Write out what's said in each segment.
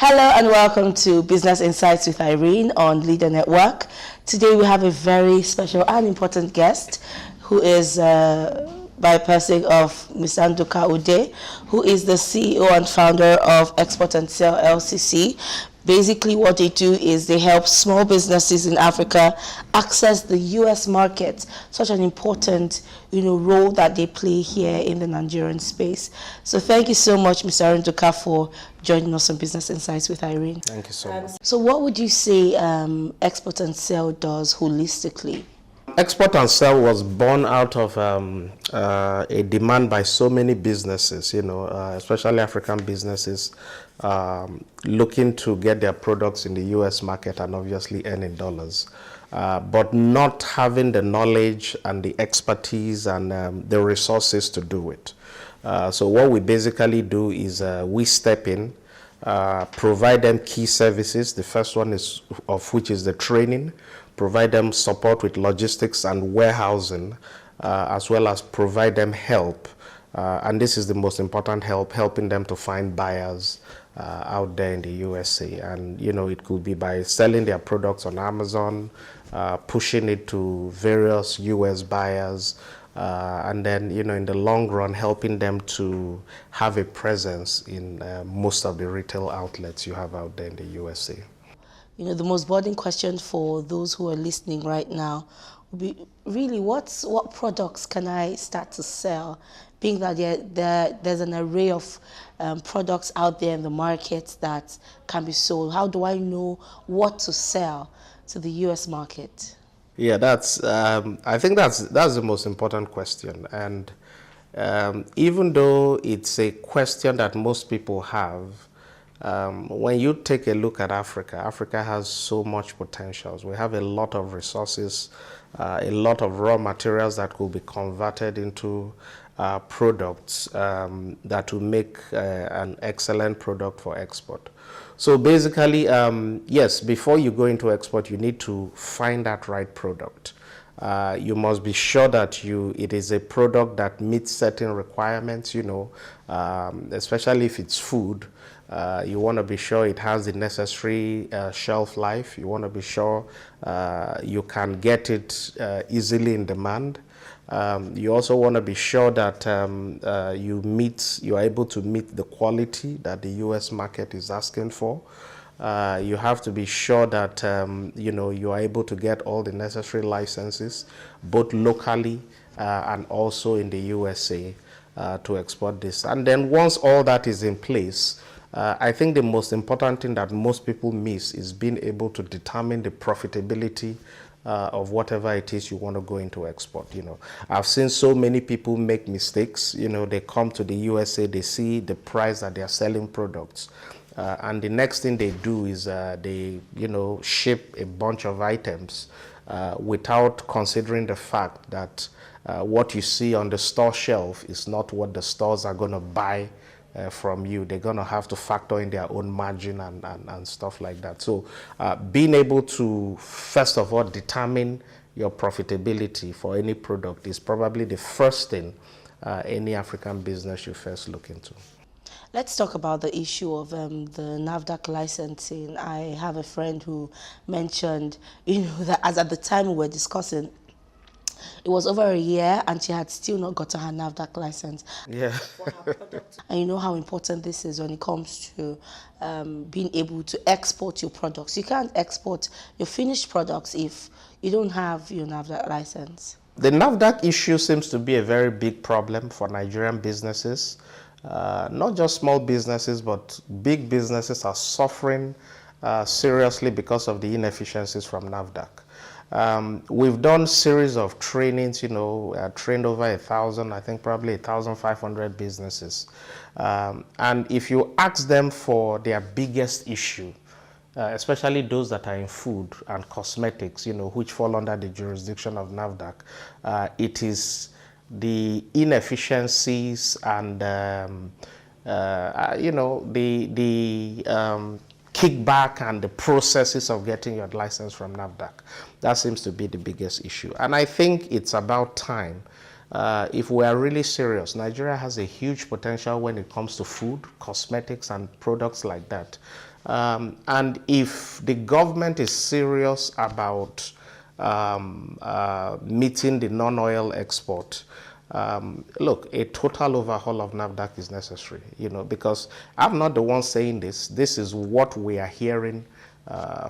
Hello and welcome to Business Insights with Irene on LIDA Network. Today we have a very special and important guest who is by person of Mr. Nduka Ude, who is the CEO and founder of Export and Sell LCC. Basically what they do is they help small businesses in Africa access the US market, such an important role that they play here in the Nigerian space. So thank you so much, Mr. Nduka, for joining us on Business Insights with Irene. Thank you so much. So what would you say Export and Sell does holistically? Export and Sell was born out of a demand by so many businesses, especially African businesses, looking to get their products in the US market and obviously earn in dollars, but not having the knowledge and the expertise and the resources to do it. So what we basically do is we step in, provide them key services. The first one is which is the training, provide them support with logistics and warehousing, as well as provide them help. And this is the most important help, helping them to find buyers out there in the USA. And, it could be by selling their products on Amazon, pushing it to various US buyers, and then, in the long run, helping them to have a presence in most of the retail outlets you have out there in the USA. The most burning question for those who are listening right now would be really what products can I start to sell, being that there's an array of products out there in the market that can be sold. How do I know what to sell to the US market? Yeah, I think that's the most important question. And even though it's a question that most people have, when you take a look at Africa, Africa has so much potential. We have a lot of resources, a lot of raw materials that could be converted into products that will make an excellent product for export. So basically, yes, before you go into export, you need to find that right product. You must be sure that it is a product that meets certain requirements, especially if it's food. You want to be sure it has the necessary shelf life. You want to be sure you can get it easily in demand. You also want to be sure that you are able to meet the quality that the US market is asking for. You have to be sure that you are able to get all the necessary licenses, both locally and also in the USA, to export this. And then once all that is in place, I think the most important thing that most people miss is being able to determine the profitability of whatever it is you want to go into export. I've seen so many people make mistakes. They come to the USA, they see the price that they are selling products, and the next thing they do is they ship a bunch of items without considering the fact that what you see on the store shelf is not what the stores are going to buy from you. They're going to have to factor in their own margin and stuff like that. So being able to, first of all, determine your profitability for any product is probably the first thing any African business should first look into. Let's talk about the issue of the NAVD licensing. I have a friend who mentioned, that as at the time we were discussing, it was over a year and she had still not gotten her NAVD license. Yeah. For her product. And you know how important this is when it comes to being able to export your products. You can't export your finished products if you don't have your NAVD license. The NAVD issue seems to be a very big problem for Nigerian businesses. Not just small businesses, but big businesses are suffering seriously because of the inefficiencies from NAVD. We've done series of trainings, trained over 1,000, I think probably 1,500 businesses. And if you ask them for their biggest issue, especially those that are in food and cosmetics, which fall under the jurisdiction of NAVD, it is the inefficiencies and, the kickback and the processes of getting your license from NAVD. That seems to be the biggest issue. And I think it's about time. If we are really serious, Nigeria has a huge potential when it comes to food, cosmetics, and products like that. And if the government is serious about meeting the non-oil export, look, a total overhaul of NAVDAC is necessary, because I'm not the one saying this. This is what we are hearing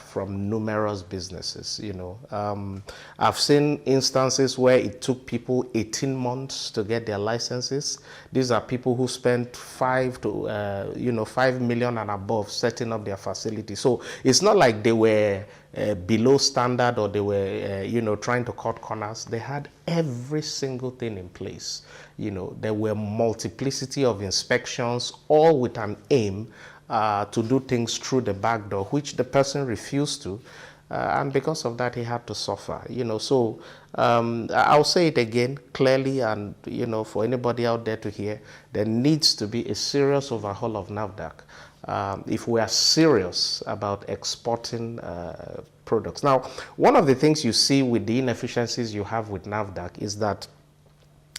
from numerous businesses. I've seen instances where it took people 18 months to get their licenses. These are people who spent 5 million and above setting up their facility. So it's not like they were below standard or they were, trying to cut corners. They had every single thing in place. There were multiplicity of inspections, all with an aim to do things through the back door, which the person refused to, and because of that he had to suffer. So I'll say it again clearly, and for anybody out there to hear, there needs to be a serious overhaul of NAVDAC if we are serious about exporting products. Now, one of the things you see with the inefficiencies you have with NAVDAC is that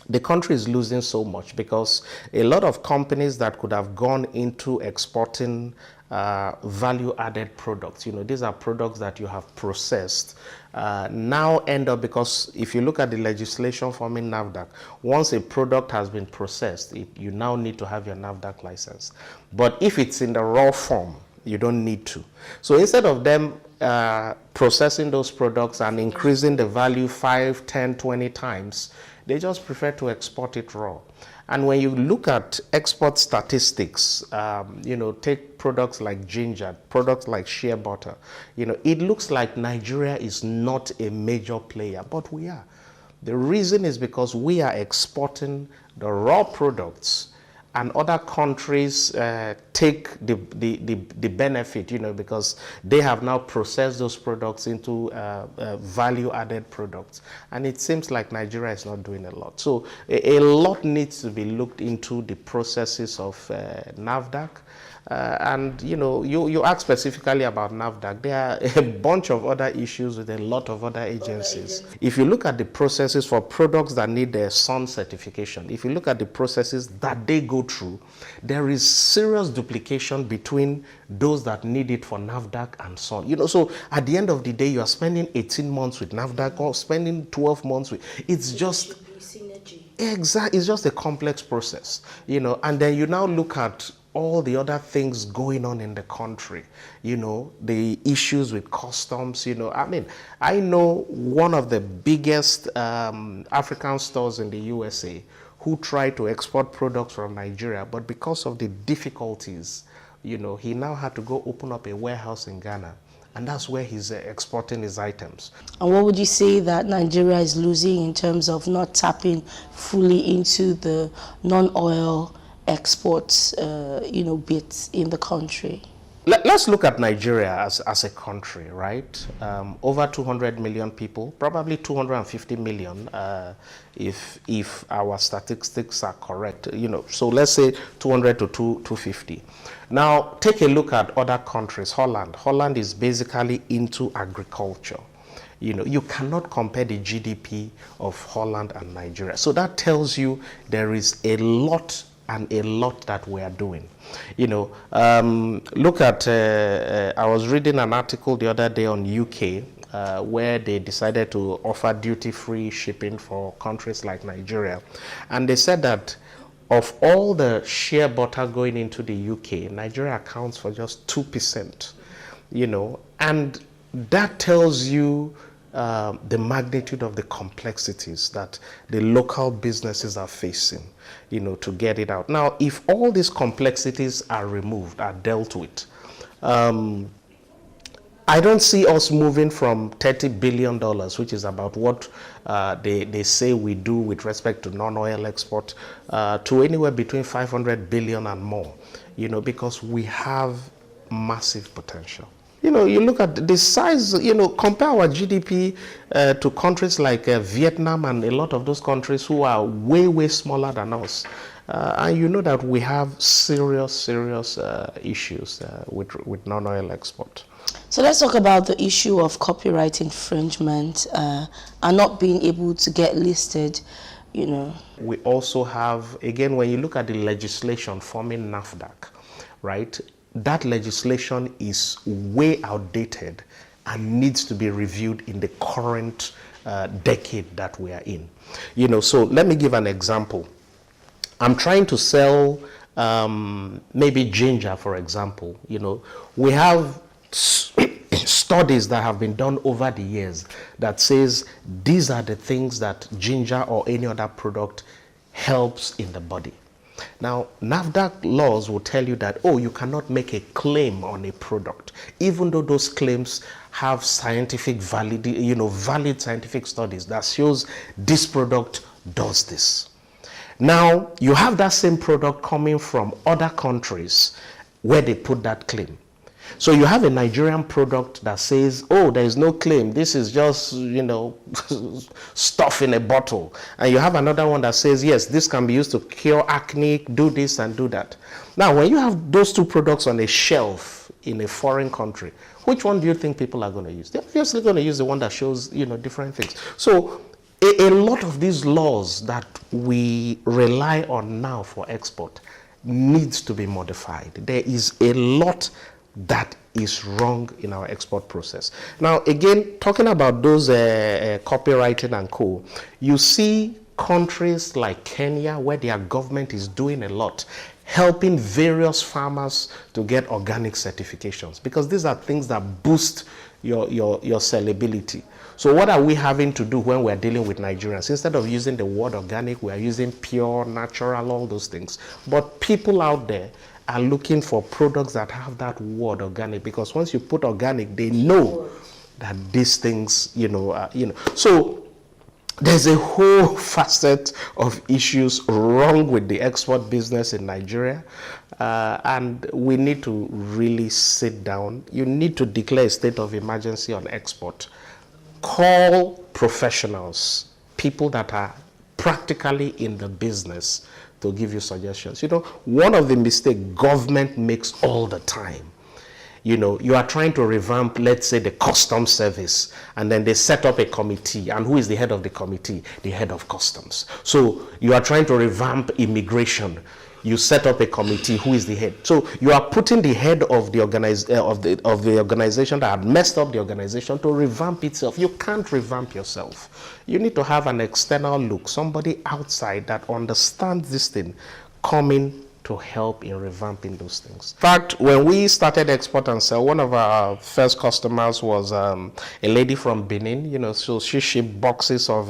the country is losing so much because a lot of companies that could have gone into exporting value-added products, these are products that you have processed, now end up, because if you look at the legislation forming NAVDAC, once a product has been processed, you now need to have your NAVDAC license. But if it's in the raw form, you don't need to. So instead of them processing those products and increasing the value 5, 10, 20 times, they just prefer to export it raw. And when you look at export statistics, take products like ginger, products like shea butter, it looks like Nigeria is not a major player, but we are. The reason is because we are exporting the raw products, and other countries take the benefit, because they have now processed those products into value-added products. And it seems like Nigeria is not doing a lot. So a lot needs to be looked into the processes of NAVDAC. And you asked specifically about NAVDAC. There are a bunch of other issues with a lot of other agencies. If you look at the processes for products that need their SON certification, if you look at the processes that they go through, there is serious duplication between those that need it for NAVDAC and SON. So at the end of the day, you are spending 18 months with NAVDAC or spending 12 months with, it's just exactly, it's just a complex process, and then you now look at all the other things going on in the country, the issues with customs, I know one of the biggest African stores in the USA who tried to export products from Nigeria, but because of the difficulties, he now had to go open up a warehouse in Ghana. And that's where he's exporting his its. And what would you say that Nigeria is losing in terms of not tapping fully into the non-oil exports, bits in the country? Let's look at Nigeria as a country, right? Over 200 million people, probably 250 million, if our statistics are correct. So let's say 200 to 250. Now, take a look at other countries. Holland. Holland is basically into agriculture. You cannot compare the GDP of Holland and Nigeria. So that tells you there is a lot that we are doing. Look at, I was reading an article the other day on UK where they decided to offer duty-free shipping for countries like Nigeria. And they said that of all the shea butter going into the UK, Nigeria accounts for just 2%, and that tells you the magnitude of the complexities that the local businesses are facing, to get it out. Now, if all these complexities are removed, are dealt with, I don't see us moving from $30 billion, which is about what they say we do with respect to non-oil export, to anywhere between 500 billion and more, because we have massive potential. You look at the size, compare our GDP to countries like Vietnam and a lot of those countries who are way, way smaller than us. And you know that we have serious issues with non-oil export. So let's talk about the issue of copyright infringement and not being able to get listed, We also have, again, when you look at the legislation forming NAFDAC, right? that legislation is way outdated and needs to be reviewed in the current decade that we are in. So let me give an example. I'm trying to sell maybe ginger, for example. We have studies that have been done over the years that says these are the things that ginger or any other product helps in the body. Now, NAVD laws will tell you that, you cannot make a claim on a product, even though those claims have scientific validity, valid scientific studies that shows this product does this. Now, you have that same product coming from other countries where they put that claim. So you have a Nigerian product that says, there is no claim. This is just, stuff in a bottle. And you have another one that says, yes, this can be used to cure acne, do this and do that. Now, when you have those two products on a shelf in a foreign country, which one do you think people are going to use? They're obviously going to use the one that shows, different things. So a lot of these laws that we rely on now for export needs to be modified. There is a lot that is wrong in our export process. Now, again, talking about those copywriting and co, you see countries like Kenya where their government is doing a lot, helping various farmers to get organic certifications, because these are things that boost your sellability. So what are we having to do when we're dealing with Nigerians? Instead of using the word organic, we are using pure, natural, all those things. But people out there are looking for products that have that word organic, because once you put organic, they know that these things, So there's a whole facet of issues wrong with the export business in Nigeria, and we need to really sit down. You need to declare a state of emergency on export. Call professionals, people that are practically in the business, to give you suggestions. One of the mistakes government makes all the time, you are trying to revamp, let's say, the customs service, and then they set up a committee, and who is the head of the committee? The head of customs. So you are trying to revamp immigration. You set up a committee, who is the head? So you are putting the head of the organization that had messed up the organization to revamp itself. You can't revamp yourself. You need to have an external look, somebody outside that understands this thing, coming to help in revamping those things. In fact, when we started Export and Sell, one of our first customers was a lady from Benin. So she shipped boxes of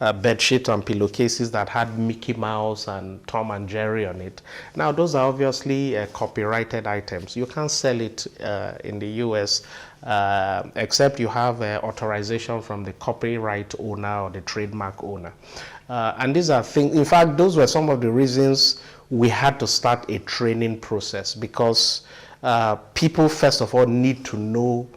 bedsheet and pillowcases that had Mickey Mouse and Tom and Jerry on it. Now, those are obviously copyrighted items. You can't sell it in the US except you have authorization from the copyright owner or the trademark owner. And these are things, in fact, those were some of the reasons we had to start a training process, because people, first of all, need to know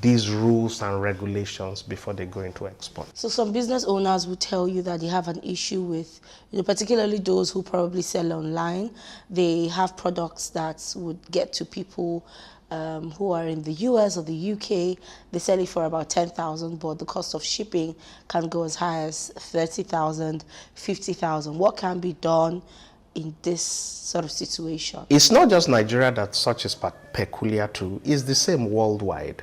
these rules and regulations before they go into export. So some business owners will tell you that they have an issue with, particularly those who probably sell online. They have products that would get to people who are in the US or the UK. They sell it for about 10,000, but the cost of shipping can go as high as 30,000, 50,000. What can be done in this sort of situation? It's not just Nigeria that such is peculiar to, it's the same worldwide.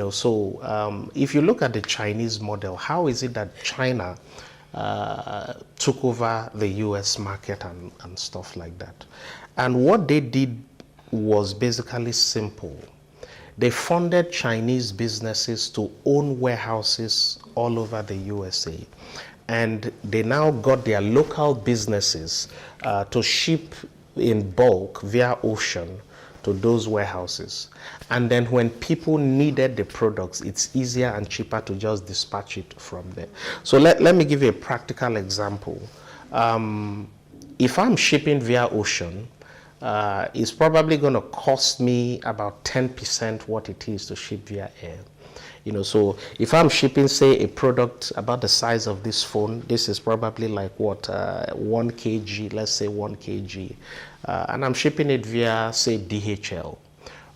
So if you look at the Chinese model, how is it that China took over the US market and stuff like that? And what they did was basically simple. They funded Chinese businesses to own warehouses all over the USA. And they now got their local businesses to ship in bulk via ocean to those warehouses. And then when people needed the products, it's easier and cheaper to just dispatch it from there. So let me give you a practical example. If I'm shipping via ocean, it's probably going to cost me about 10% what it is to ship via air. So if I'm shipping, say, a product about the size of this phone, this is probably like 1 kg, let's say 1 kg, and I'm shipping it via, say, DHL,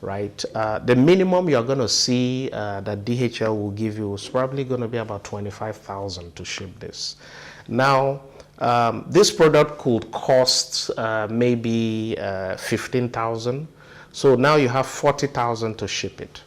right? The minimum you're going to see that DHL will give you is probably going to be about 25,000 to ship this. Now, this product could cost maybe 15,000, So now you have 40,000 to ship it.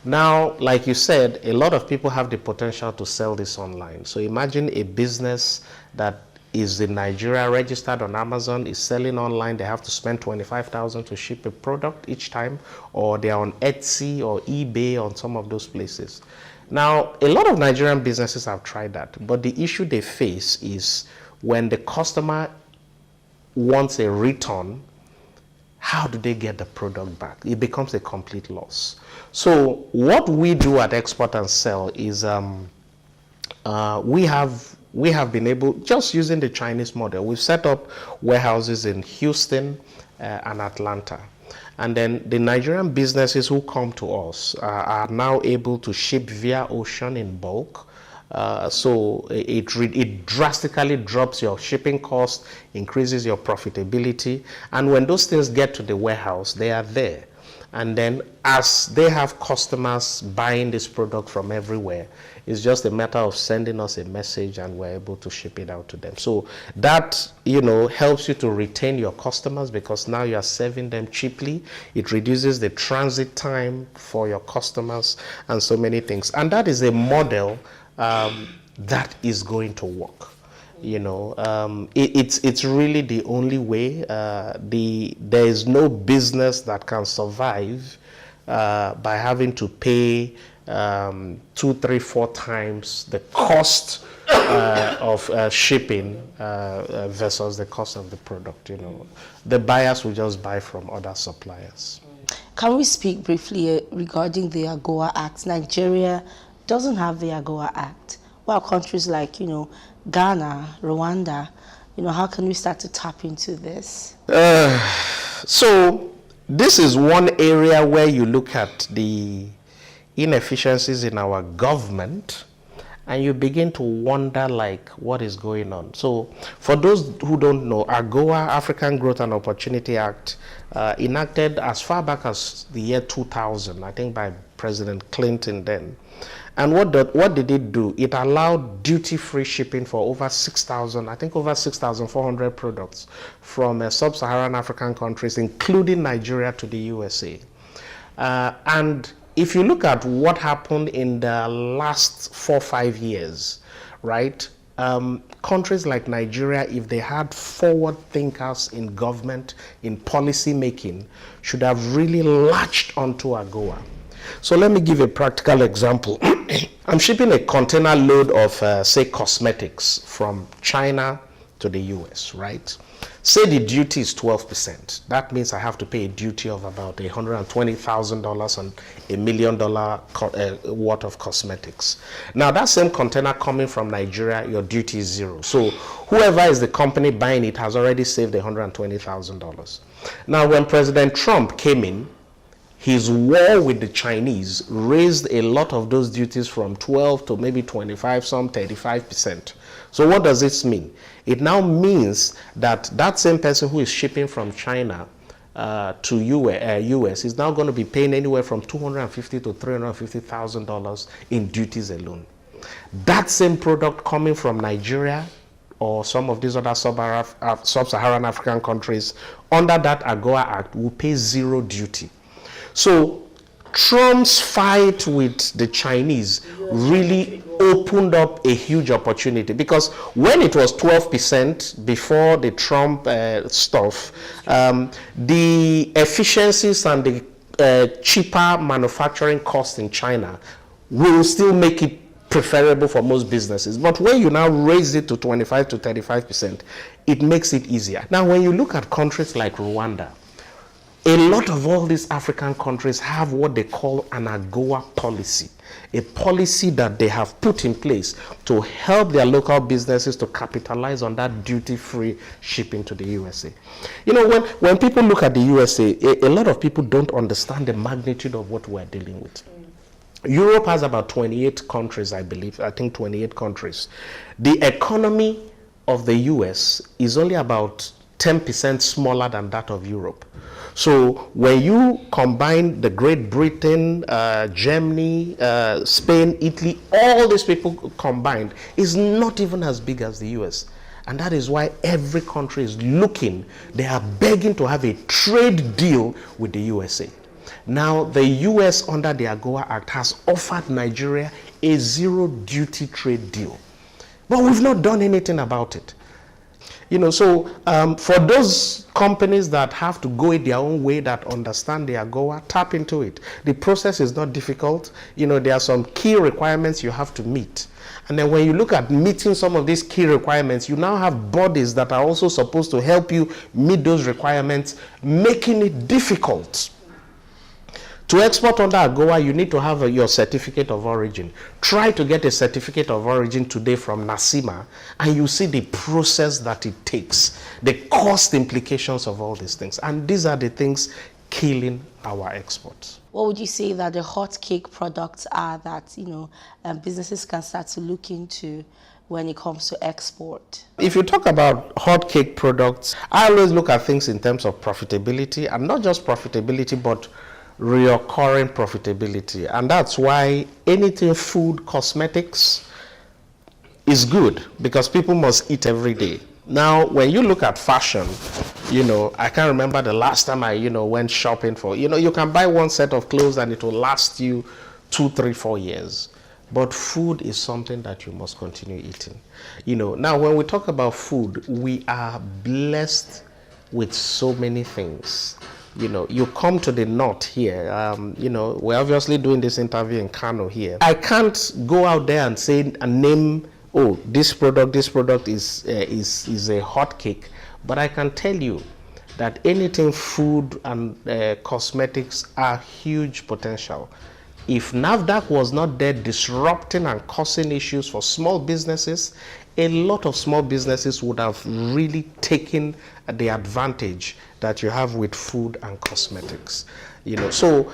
Now, like you said, a lot of people have the potential to sell this online. So imagine a business that is in Nigeria, registered on Amazon, is selling online. They have to spend 25,000 to ship a product each time, or they're on Etsy or eBay, on some of those places. Now, a lot of Nigerian businesses have tried that, but the issue they face is when the customer wants a return, how do they get the product back? It becomes a complete loss. So what we do at Export and Sell is we have been able, just using the Chinese model, we've set up warehouses in Houston and Atlanta. And then the Nigerian businesses who come to us are now able to ship via ocean in bulk. So it drastically drops your shipping cost, increases your profitability. And when those things get to the warehouse, they are there. And then as they have customers buying this product from everywhere, it's just a matter of sending us a message and we're able to ship it out to them. So that, helps you to retain your customers, because now you are serving them cheaply. It reduces the transit time for your customers and so many things. And that is a model that is going to work. It's really the only way. There is no business that can survive by having to pay 2, 3, 4 times the cost of shipping versus the cost of the product. The buyers will just buy from other suppliers. Can we speak briefly regarding the AGOA Act? Nigeria doesn't have the AGOA Act. Well, countries like, Ghana, Rwanda, how can we start to tap into this? So this is one area where you look at the inefficiencies in our government and you begin to wonder, what is going on. So for those who don't know, AGOA, African Growth and Opportunity Act, enacted as far back as the year 2000, I think by President Clinton then. And what did it do? It allowed duty-free shipping for over 6,400 products from sub-Saharan African countries, including Nigeria, to the USA. And if you look at what happened in the last 4 or 5 years, right? Countries like Nigeria, if they had forward thinkers in government, in policy making, should have really latched onto AGOA. So let me give a practical example. I'm shipping a container load of, say, cosmetics from China to the US, right? Say the duty is 12%. That means I have to pay a duty of about $120,000 on $1 million worth of cosmetics. Now, that same container coming from Nigeria, your duty is 0. So whoever is the company buying it has already saved $120,000. Now, when President Trump came in, his war with the Chinese raised a lot of those duties from 12 to maybe 25, some 35%. So what does this mean? It now means that that same person who is shipping from China to US is now going to be paying anywhere from $250,000 to $350,000 in duties alone. That same product coming from Nigeria or some of these other sub-Saharan African countries under that AGOA Act will pay 0 duty. So Trump's fight with the Chinese really opened up a huge opportunity, because when it was 12% before the Trump stuff, the efficiencies and the cheaper manufacturing costs in China will still make it preferable for most businesses. But when you now raise it to 25 to 35%, it makes it easier. Now, when you look at countries like Rwanda, a lot of all these African countries have what they call an AGOA policy, a policy that they have put in place to help their local businesses to capitalize on that duty-free shipping to the USA. When people look at the USA, a lot of people don't understand the magnitude of what we're dealing with. Europe has about 28 countries, I believe. I think 28 countries. The economy of the US is only about 10% smaller than that of Europe. So when you combine the Great Britain, Germany, Spain, Italy, all these people combined is not even as big as the US. And that is why every country is looking, they are begging to have a trade deal with the USA. Now, the US under the AGOA Act has offered Nigeria a zero duty trade deal. But we've not done anything about it. So for those companies that have to go it their own way, that understand the AGOA, tap into it. The process is not difficult. There are some key requirements you have to meet. And then when you look at meeting some of these key requirements, you now have bodies that are also supposed to help you meet those requirements, making it difficult. To export under AGOA, you need to have your certificate of origin. Try to get a certificate of origin today from NACIMA, and you see the process that it takes, the cost implications of all these things. And these are the things killing our exports. What would you say that the hot cake products are that businesses can start to look into when it comes to export? If you talk about hot cake products, I always look at things in terms of profitability, and not just profitability, but recurring profitability. And that's why anything food, cosmetics is good, because people must eat every day. Now, when you look at fashion, I can't remember the last time I, went shopping for, you can buy one set of clothes and it will last you 2, 3, 4 years. But food is something that you must continue eating. Now when we talk about food, we are blessed with so many things. You come to the north here, we're obviously doing this interview in Kano here. I can't go out there and say and name, oh, this product is a hot cake, but I can tell you that anything food and cosmetics are huge potential. If NAVDAC was not there disrupting and causing issues for small businesses, a lot of small businesses would have really taken the advantage that you have with food and cosmetics. So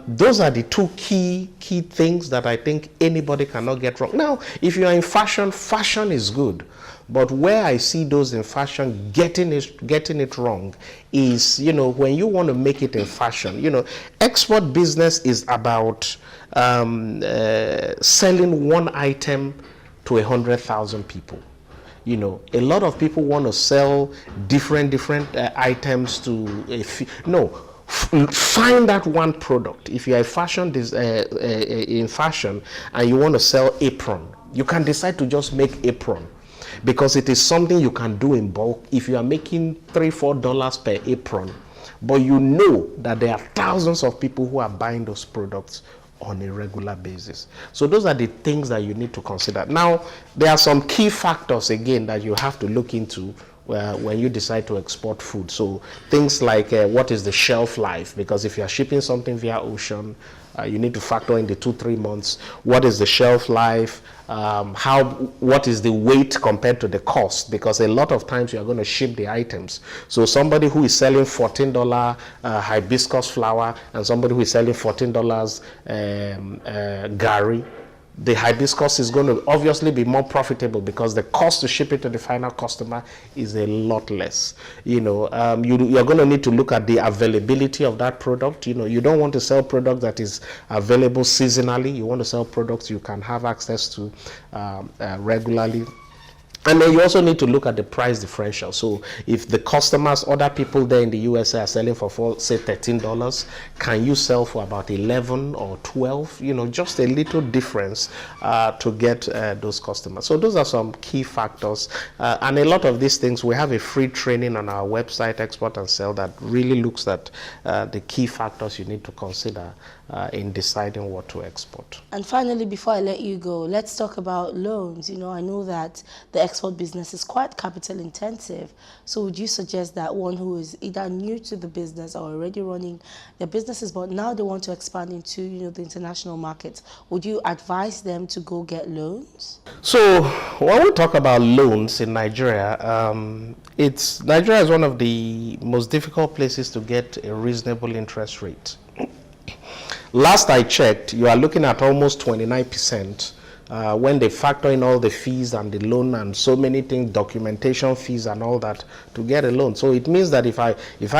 those are the two key things that I think anybody cannot get wrong. Now, if you are in fashion, fashion is good. But where I see those in fashion getting it wrong is, when you want to make it in fashion, export business is about selling one item to 100,000 people. A lot of people want to sell different items to find that one product. If you are in fashion and you want to sell apron, you can decide to just make apron, because it is something you can do in bulk. If you are making $3-4 per apron, but that there are thousands of people who are buying those products on a regular basis. So those are the things that you need to consider. Now, there are some key factors again that you have to look into when you decide to export food. So things like what is the shelf life, because if you are shipping something via ocean, you need to factor in the 2-3 months. What is the shelf life? What is the weight compared to the cost? Because a lot of times you are going to ship the items. So somebody who is selling $14 hibiscus flower and somebody who is selling $14 gari, the hibiscus is going to obviously be more profitable because the cost to ship it to the final customer is a lot less. You're going to need to look at the availability of that product. You don't want to sell product that is available seasonally. You want to sell products you can have access to regularly. And then you also need to look at the price differential. So if the customers, other people there in the USA are selling for say $13, can you sell for about 11 or 12? Just a little difference to get those customers. So those are some key factors. And a lot of these things, we have a free training on our website, Export and Sell, that really looks at the key factors you need to consider in deciding what to export. And finally, before I let you go, let's talk about loans. I know that the export business is quite capital intensive. So would you suggest that one who is either new to the business or already running their businesses, but now they want to expand into the international market, would you advise them to go get loans? So when we talk about loans in Nigeria, Nigeria is one of the most difficult places to get a reasonable interest rate. Last I checked, you are looking at almost 29% when they factor in all the fees and the loan and so many things, documentation fees and all that, to get a loan. So it means that if I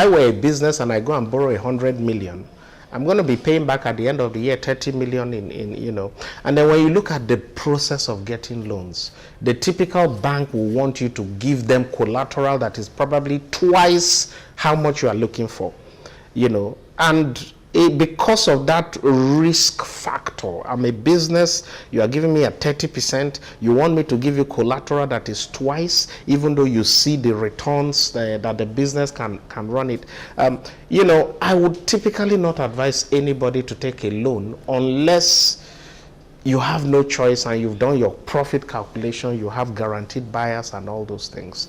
were a business and I go and borrow 100 million I'm going to be paying back at the end of the year 30 million in. And then when you look at the process of getting loans, the typical bank will want you to give them collateral that is probably twice how much you are looking for, and because of that risk factor, I'm a business, you are giving me a 30%, you want me to give you collateral that is twice, even though you see the returns that the business can run it. I would typically not advise anybody to take a loan unless you have no choice and you've done your profit calculation, you have guaranteed buyers and all those things,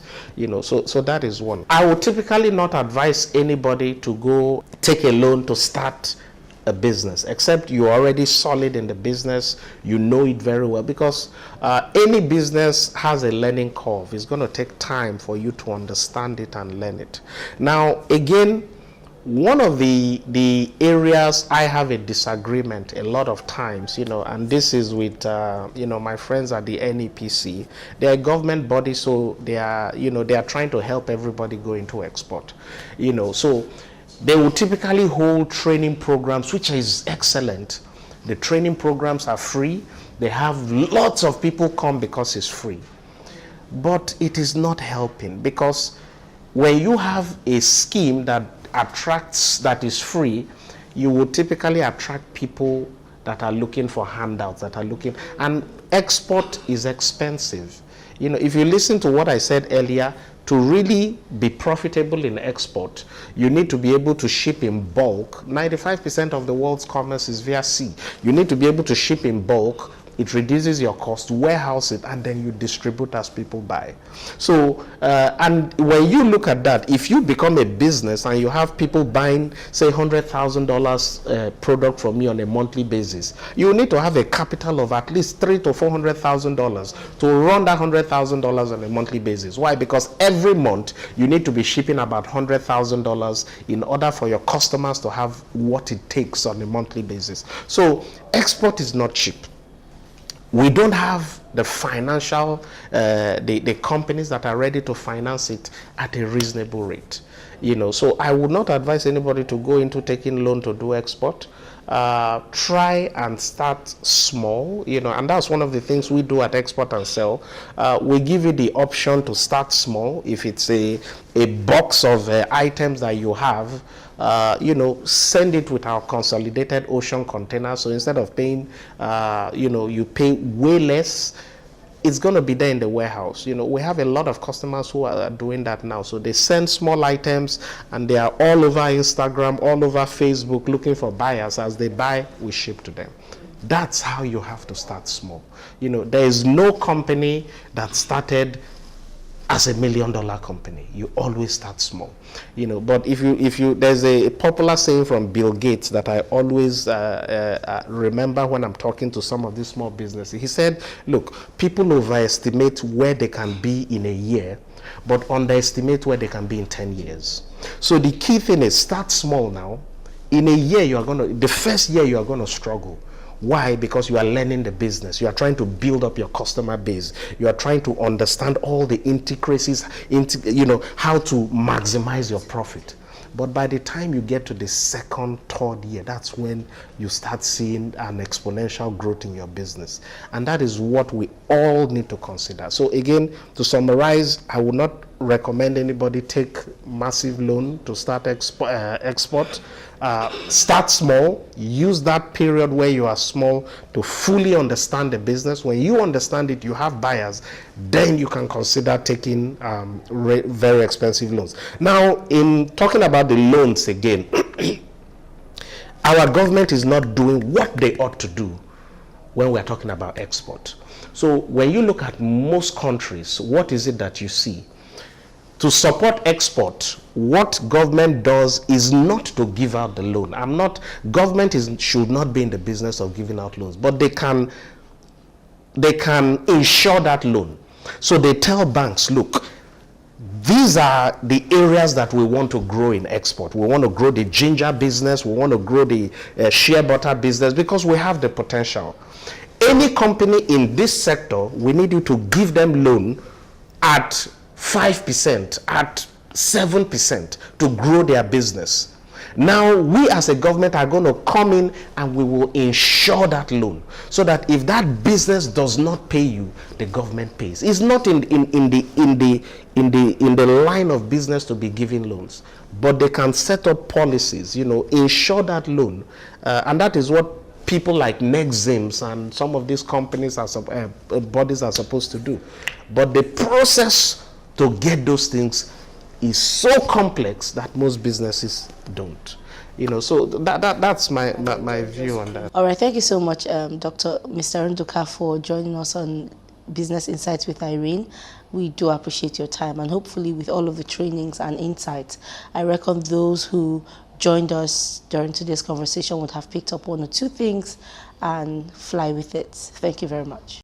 so that is one. I would typically not advise anybody to go take a loan to start a business, except you're already solid in the business, you know it very well, because any business has a learning curve. It's going to take time for you to understand it and learn it. Now, again, one of the areas I have a disagreement a lot of times, and this is with my friends at the NEPC. They are a government body, so they are trying to help everybody go into export. So they will typically hold training programs, which is excellent. The training programs are free. They have lots of people come because it's free. But it is not helping, because when you have a scheme that is free, you will typically attract people that are looking for handouts, and export is expensive. If you listen to what I said earlier, to really be profitable in export, you need to be able to ship in bulk. 95% of the world's commerce is via sea. You need to be able to ship in bulk. It reduces your cost, warehouse it, and then you distribute as people buy. So, and when you look at that, if you become a business and you have people buying, say, $100,000 product from you on a monthly basis, you need to have a capital of at least $300,000 to $400,000 to run that $100,000 on a monthly basis. Why? Because every month you need to be shipping about $100,000 in order for your customers to have what it takes on a monthly basis. So, export is not cheap. We don't have the financial, the companies that are ready to finance it at a reasonable rate. So I would not advise anybody to go into taking loan to do export. Try and start small, and that's one of the things we do at Export and Sell. We give you the option to start small. If it's a box of items that you have, send it with our consolidated ocean container. So instead of paying, you pay way less. It's going to be there in the warehouse. We have a lot of customers who are doing that now. So they send small items and they are all over Instagram, all over Facebook looking for buyers. As they buy, we ship to them. That's how you have to start small. There is no company that started as $1 million company. You always start small, but if you there's a popular saying from Bill Gates that I always remember when I'm talking to some of these small businesses. He said, look, people overestimate where they can be in a year, but underestimate where they can be in 10 years. So the key thing is start small now. In a year, the first year you are going to struggle. Why? Because you are learning the business. You are trying to build up your customer base. You are trying to understand all the intricacies, how to maximize your profit. But by the time you get to the second, third year, that's when you start seeing an exponential growth in your business. And that is what we all need to consider. So again, to summarize, I would not recommend anybody take massive loan to start export. Start small. Use that period where you are small to fully understand the business. When you understand it, you have buyers, then you can consider taking very expensive loans. Now, in talking about the loans again, our government is not doing what they ought to do when we're talking about export. So when you look at most countries, what is it that you see? To support export, what government does is not to give out the loan. Government should not be in the business of giving out loans, but they can insure that loan. So they tell banks, look, these are the areas that we want to grow in export. We want to grow the ginger business. We want to grow the shea butter business because we have the potential. Any company in this sector, we need you to give them loan at 5%, at 7% to grow their business. Now, we as a government are going to come in and we will insure that loan so that if that business does not pay you, the government pays. It's not in the line of business to be giving loans, but they can set up policies, insure that loan, and that is what people like Nexims and some of these companies bodies are supposed to do. But the process to get those things is so complex that most businesses don't. So that's my view on that. All right, thank you so much, Mr. Nduka, for joining us on Business Insights with Irene. We do appreciate your time, and hopefully with all of the trainings and insights, I reckon those who joined us during today's conversation would have picked up one or two things and fly with it. Thank you very much.